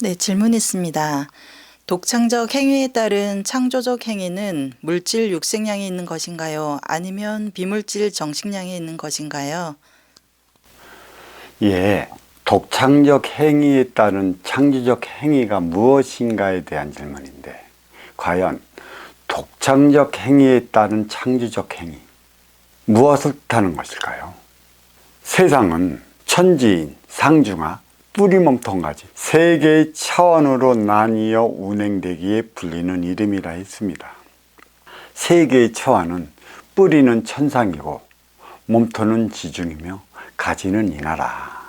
네, 질문 있습니다. 독창적 행위에 따른 창조적 행위는 물질 육생량에 있는 것인가요? 아니면 비물질 정식량에 있는 것인가요? 예, 독창적 행위에 따른 창조적 행위가 무엇인가에 대한 질문인데, 과연 독창적 행위에 따른 창조적 행위, 무엇을 뜻하는 것일까요? 세상은 천지인, 상중하, 뿌리몸통까지 세 개의 차원으로 나뉘어 운행되기에 불리는 이름이라 했습니다. 세 개의 차원은 뿌리는 천상이고 몸통은 지중이며 가지는 인하라.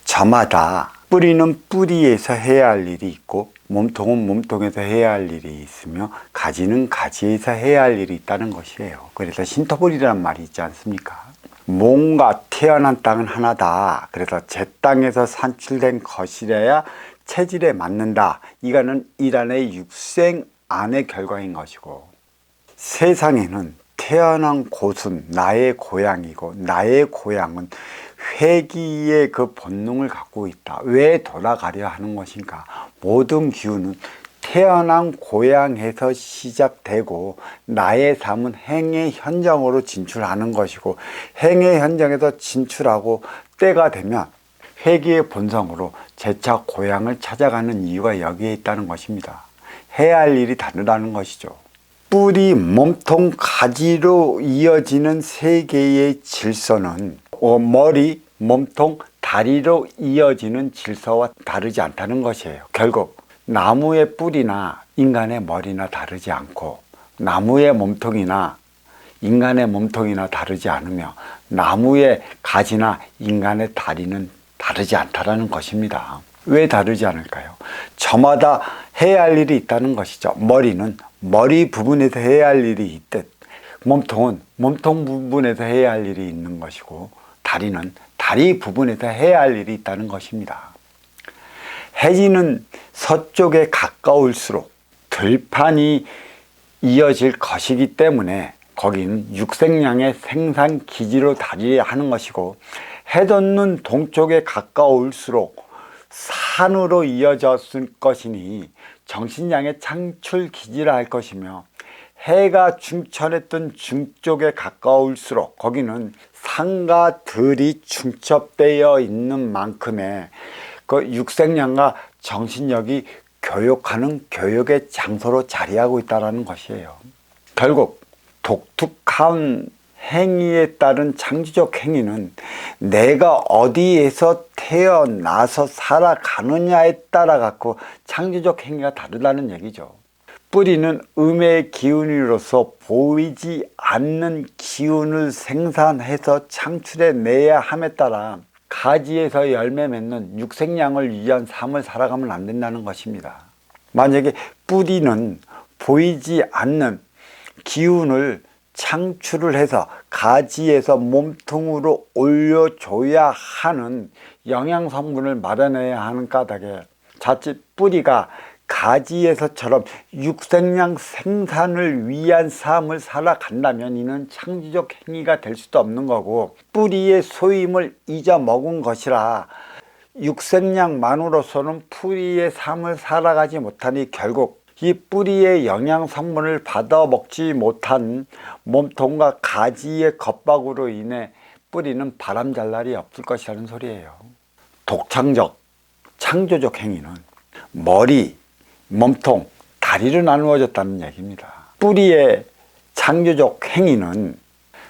저마다 뿌리는 뿌리에서 해야 할 일이 있고 몸통은 몸통에서 해야 할 일이 있으며 가지는 가지에서 해야 할 일이 있다는 것이에요. 그래서 신토불이라는 말이 있지 않습니까? 뭔가 태어난 땅은 하나다. 그래서 제 땅에서 산출된 것이라야 체질에 맞는다. 이거는 이란의 육생 안의 결과인 것이고, 세상에는 태어난 곳은 나의 고향이고 나의 고향은 회귀의 그 본능을 갖고 있다. 왜 돌아가려 하는 것인가? 모든 기운은 태어난 고향에서 시작되고 나의 삶은 행의 현장으로 진출하는 것이고, 행의 현장에서 진출하고 때가 되면 회귀의 본성으로 재차 고향을 찾아가는 이유가 여기에 있다는 것입니다. 해야 할 일이 다르다는 것이죠. 뿌리, 몸통, 가지로 이어지는 세 개의 질서는 머리, 몸통, 다리로 이어지는 질서와 다르지 않다는 것이에요. 결국 나무의 뿌리나 인간의 머리나 다르지 않고, 나무의 몸통이나 인간의 몸통이나 다르지 않으며, 나무의 가지나 인간의 다리는 다르지 않다는 것입니다. 왜 다르지 않을까요? 저마다 해야 할 일이 있다는 것이죠. 머리는 머리 부분에서 해야 할 일이 있듯, 몸통은 몸통 부분에서 해야 할 일이 있는 것이고, 다리는 다리 부분에서 해야 할 일이 있다는 것입니다. 해지는 서쪽에 가까울수록 들판이 이어질 것이기 때문에 거기는 육생량의 생산 기지로 다리하는 것이고, 해돋는 동쪽에 가까울수록 산으로 이어졌을 것이니 정신량의 창출 기지라 할 것이며, 해가 중천했던 중쪽에 가까울수록 거기는 산과 들이 중첩되어 있는 만큼의 그 육생량과 정신력이 교육하는 교육의 장소로 자리하고 있다는 것이에요. 결국 독특한 행위에 따른 창조적 행위는 내가 어디에서 태어나서 살아가느냐에 따라 갖고 창조적 행위가 다르다는 얘기죠. 뿌리는 음의 기운으로서 보이지 않는 기운을 생산해서 창출해내야 함에 따라 가지에서 열매 맺는 육생량을 위한 삶을 살아가면 안 된다는 것입니다. 만약에 뿌리는 보이지 않는 기운을 창출을 해서 가지에서 몸통으로 올려줘야 하는 영양성분을 마련해야 하는 까닭에 자칫 뿌리가 가지에서처럼 육생량 생산을 위한 삶을 살아간다면 이는 창조적 행위가 될 수도 없는 거고, 뿌리의 소임을 잊어먹은 것이라 육생량만으로서는 뿌리의 삶을 살아가지 못하니 결국 이 뿌리의 영양 성분을 받아 먹지 못한 몸통과 가지의 겁박으로 인해 뿌리는 바람 잘 날이 없을 것이라는 소리예요. 독창적, 창조적 행위는 머리, 몸통, 다리로 나누어졌다는 얘기입니다. 뿌리의 창조적 행위는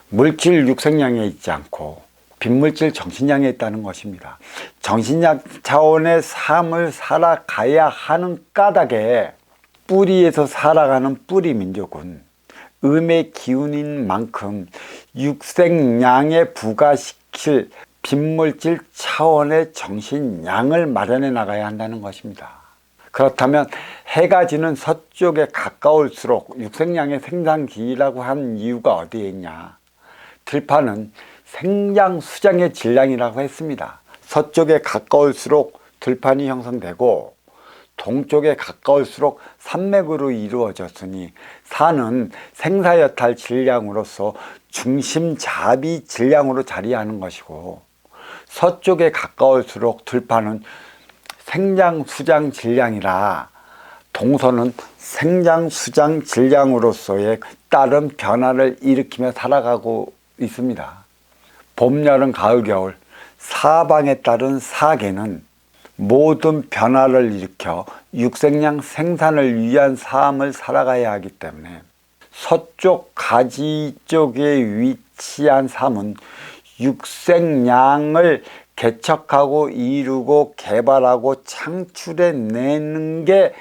물질 육생량에 있지 않고 빈물질 정신량에 있다는 것입니다. 정신량 차원의 삶을 살아가야 하는 까닭에 뿌리에서 살아가는 뿌리 민족은 음의 기운인 만큼 육생량에 부과시킬 빈물질 차원의 정신량을 마련해 나가야 한다는 것입니다. 그렇다면 해가 지는 서쪽에 가까울수록 육생량의 생산기라고 한 이유가 어디에 있냐? 들판은 생장 수장의 질량이라고 했습니다. 서쪽에 가까울수록 들판이 형성되고 동쪽에 가까울수록 산맥으로 이루어졌으니 산은 생사여탈 질량으로서 중심잡이 질량으로 자리하는 것이고, 서쪽에 가까울수록 들판은 생장수장 질량이라 동서는 생장수장 질량으로서의 다른 변화를 일으키며 살아가고 있습니다. 봄, 여름, 가을, 겨울 사방에 따른 사계는 모든 변화를 일으켜 육생량 생산을 위한 삶을 살아가야 하기 때문에 서쪽 가지 쪽에 위치한 삶은 육생량을 개척하고 이루고 개발하고 창출해내는 게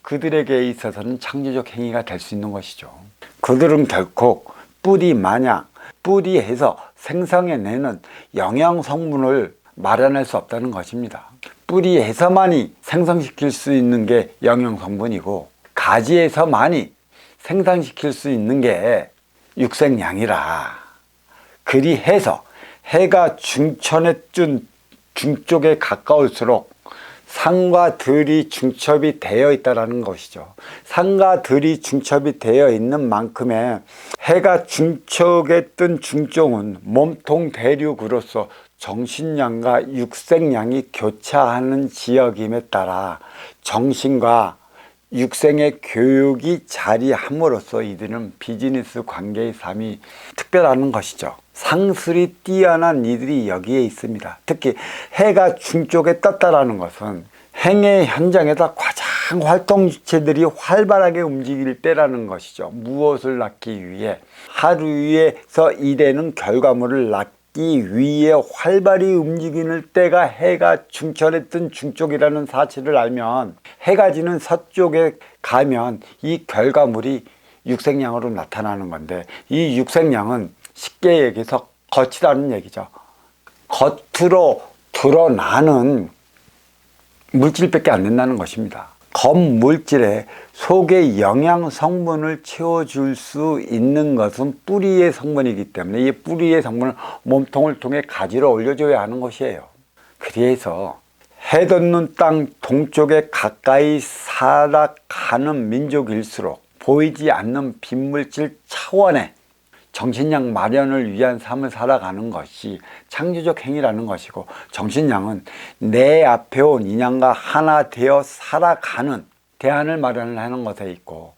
그들에게 있어서는 창조적 행위가 될 수 있는 것이죠. 그들은 결코 뿌리 마냥 뿌리에서 생성해내는 영양 성분을 마련할 수 없다는 것입니다. 뿌리에서만이 생성시킬 수 있는 게 영양 성분이고 가지에서만이 생산시킬 수 있는 게 육생량이라. 그리해서 해가 중천에 뜬 중쪽에 가까울수록 산과 들이 중첩이 되어 있다는 것이죠. 산과 들이 중첩이 되어 있는 만큼의 해가 중쪽에 뜬 중쪽은 몸통 대륙으로서 정신량과 육생량이 교차하는 지역임에 따라 정신과 육생의 교육이 자리함으로써 이들은 비즈니스 관계의 삶이 특별하는 것이죠. 상술이 뛰어난 이들이 여기에 있습니다. 특히 해가 중쪽에 떴다라는 것은 행의 현장에서 가장 활동 주체들이 활발하게 움직일 때라는 것이죠. 무엇을 낳기 위해 하루에서 일하는 결과물을 낳기 위해 활발히 움직이는 때가 해가 중천에 뜬 중쪽이라는 사실을 알면 해가 지는 서쪽에 가면 이 결과물이 육생량으로 나타나는 건데 이 육생량은 쉽게 얘기해서 겉이라는 얘기죠. 겉으로 드러나는 물질밖에 안 된다는 것입니다. 겉물질에 속의 영양 성분을 채워줄 수 있는 것은 뿌리의 성분이기 때문에 이 뿌리의 성분을 몸통을 통해 가지로 올려줘야 하는 것이에요. 그래서 해 돋는 땅 동쪽에 가까이 살아가는 민족일수록 보이지 않는 빈물질 차원의 정신량 마련을 위한 삶을 살아가는 것이 창조적 행위라는 것이고, 정신량은 내 앞에 온 인연과 하나 되어 살아가는 대안을 마련하는 것에 있고,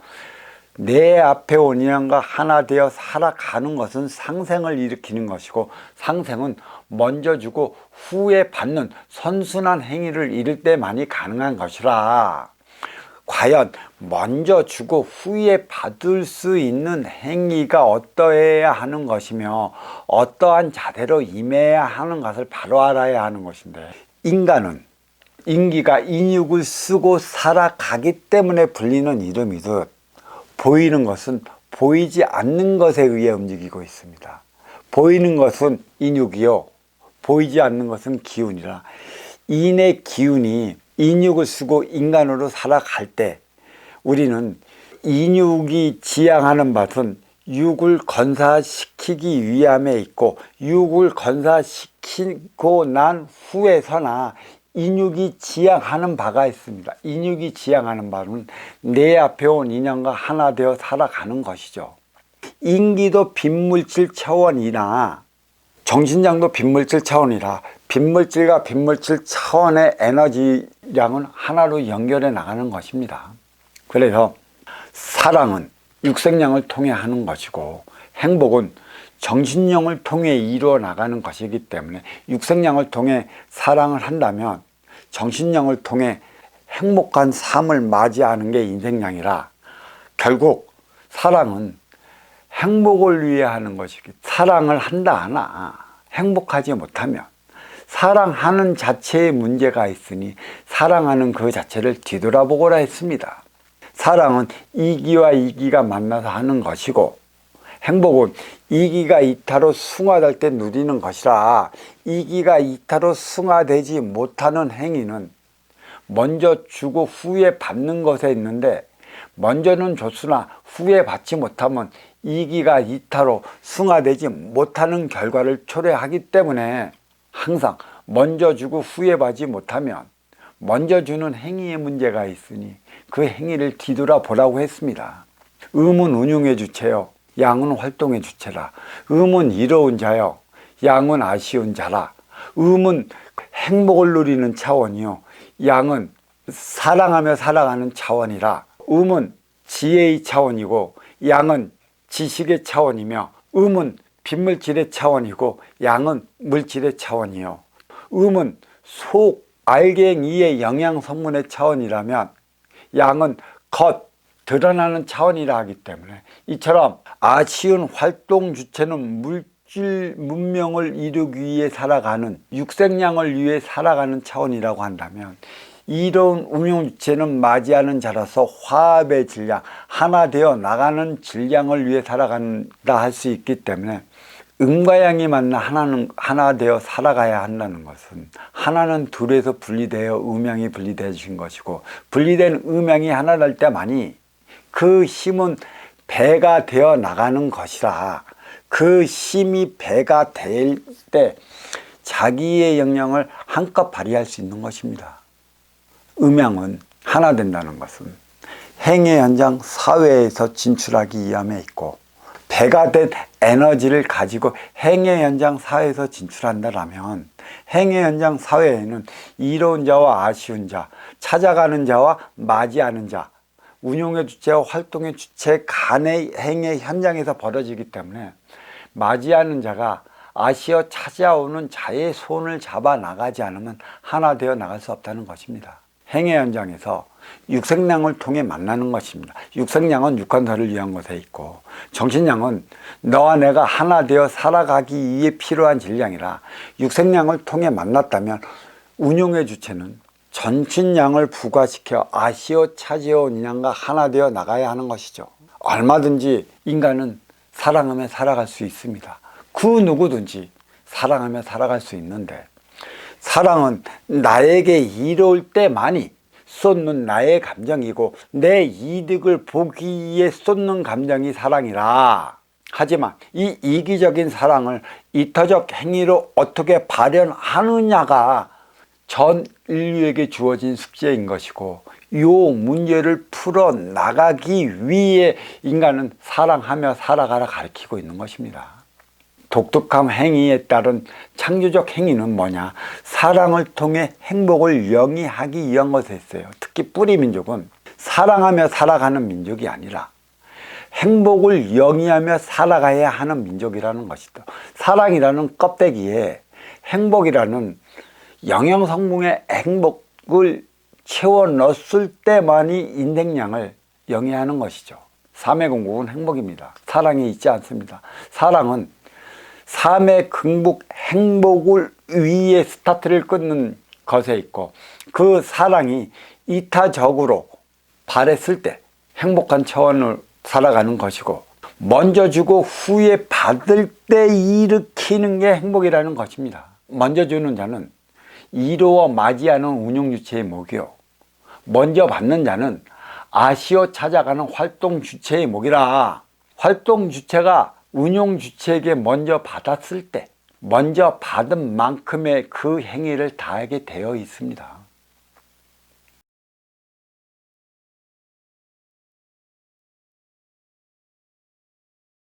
내 앞에 온 인연과 하나 되어 살아가는 것은 상생을 일으키는 것이고, 상생은 먼저 주고 후에 받는 선순환 행위를 이룰 때만이 가능한 것이라, 과연 먼저 주고 후에 받을 수 있는 행위가 어떠해야 하는 것이며 어떠한 자세로 임해야 하는 것을 바로 알아야 하는 것인데, 인간은 인기가 인육을 쓰고 살아가기 때문에 불리는 이름이듯 보이는 것은 보이지 않는 것에 의해 움직이고 있습니다. 보이는 것은 인육이요, 보이지 않는 것은 기운이라, 인의 기운이 인육을 쓰고 인간으로 살아갈 때 우리는 인육이 지향하는 바는 육을 건사시키기 위함에 있고, 육을 건사시키고 난 후에서나 인육이 지향하는 바가 있습니다. 인육이 지향하는 바는 내 앞에 온 인연과 하나 되어 살아가는 것이죠. 인기도 빈물질 차원이나 정신량도 빈물질 차원이라, 빈물질과 빈물질 차원의 에너지량은 하나로 연결해 나가는 것입니다. 그래서 사랑은 육생량을 통해 하는 것이고, 행복은 정신량을 통해 이루어 나가는 것이기 때문에 육생량을 통해 사랑을 한다면 정신량을 통해 행복한 삶을 맞이하는 게 인생량이라, 결국 사랑은 행복을 위해 하는 것이기, 사랑을 한다 하나 행복하지 못하면 사랑하는 자체에 문제가 있으니 사랑하는 그 자체를 뒤돌아보거라 했습니다. 사랑은 이기와 이기가 만나서 하는 것이고, 행복은 이기가 이타로 승화될 때 누리는 것이라, 이기가 이타로 승화되지 못하는 행위는 먼저 주고 후에 받는 것에 있는데, 먼저는 줬으나 후에 받지 못하면 이기가 이타로 승화되지 못하는 결과를 초래하기 때문에 항상 먼저 주고 후에 받지 못하면 먼저 주는 행위에 문제가 있으니 그 행위를 뒤돌아보라고 했습니다. 음은 운용의 주체요, 양은 활동의 주체라. 음은 이로운 자요, 양은 아쉬운 자라. 음은 행복을 누리는 차원이요, 양은 사랑하며 살아가는 차원이라 음은 지혜의 차원이고 양은 지식의 차원이며 음은 빈물질의 차원이고 양은 물질의 차원이요. 음은 속 알갱이의 영양성분의 차원이라면 양은 겉 드러나는 차원이라 하기 때문에 이처럼 아쉬운 활동 주체는 물질 문명을 이루기 위해 살아가는 육생량을 위해 살아가는 차원이라고 한다면 이로운 운용주체는 맞이하는 자로서 화합의 질량, 하나 되어 나가는 질량을 위해 살아간다 할 수 있기 때문에 음과 양이 만나 하나 되어 살아가야 한다는 것은 하나는 둘에서 분리되어 음양이 분리되어진 것이고 분리된 음양이 하나 될 때만이 그 힘은 배가 되어 나가는 것이라 그 힘이 배가 될 때 자기의 역량을 한껏 발휘할 수 있는 것입니다. 음양은 하나 된다는 것은 행의 현장 사회에서 진출하기 위함에 있고 배가 된 에너지를 가지고 행의 현장 사회에서 진출한다면 행의 현장 사회에는 이로운 자와 아쉬운 자, 찾아가는 자와 맞이하는 자, 운용의 주체와 활동의 주체 간의 행의 현장에서 벌어지기 때문에 맞이하는 자가 아쉬워 찾아오는 자의 손을 잡아 나가지 않으면 하나 되어 나갈 수 없다는 것입니다. 행의 현장에서 육생량을 통해 만나는 것입니다. 육생량은 육관사를 위한 것에 있고 정신량은 너와 내가 하나 되어 살아가기 위해 필요한 질량이라 육생량을 통해 만났다면 운용의 주체는 전신량을 부과시켜 아쉬워 찾아온 양과 하나 되어 나가야 하는 것이죠. 얼마든지 인간은 사랑하며 살아갈 수 있습니다. 그 누구든지 사랑하며 살아갈 수 있는데 사랑은 나에게 이로울 때만이 쏟는 나의 감정이고 내 이득을 보기 위해 쏟는 감정이 사랑이라. 하지만 이 이기적인 사랑을 이터적 행위로 어떻게 발현하느냐가 전 인류에게 주어진 숙제인 것이고 이 문제를 풀어나가기 위해 인간은 사랑하며 살아가라 가르치고 있는 것입니다. 독특한 행위에 따른 창조적 행위는 뭐냐? 사랑을 통해 행복을 영위하기 위한 것이었어요. 특히 뿌리 민족은 사랑하며 살아가는 민족이 아니라 행복을 영위하며 살아가야 하는 민족이라는 것이다. 사랑이라는 껍데기에 행복이라는 영양성분의 행복을 채워 넣었을 때만이 인생량을 영위하는 것이죠. 삶의 궁극은 행복입니다. 사랑이 있지 않습니다. 사랑은 삶의 궁극 행복을 위해 스타트를 끊는 것에 있고 그 사랑이 이타적으로 발했을 때 행복한 차원을 살아가는 것이고 먼저 주고 후에 받을 때 일으키는 게 행복이라는 것입니다. 먼저 주는 자는 이로워 맞이하는 운용주체의 목이요 먼저 받는 자는 아쉬워 찾아가는 활동주체의 목이라. 활동주체가 운용주체에게 먼저 받았을 때 먼저 받은 만큼의 그 행위를 다하게 되어 있습니다.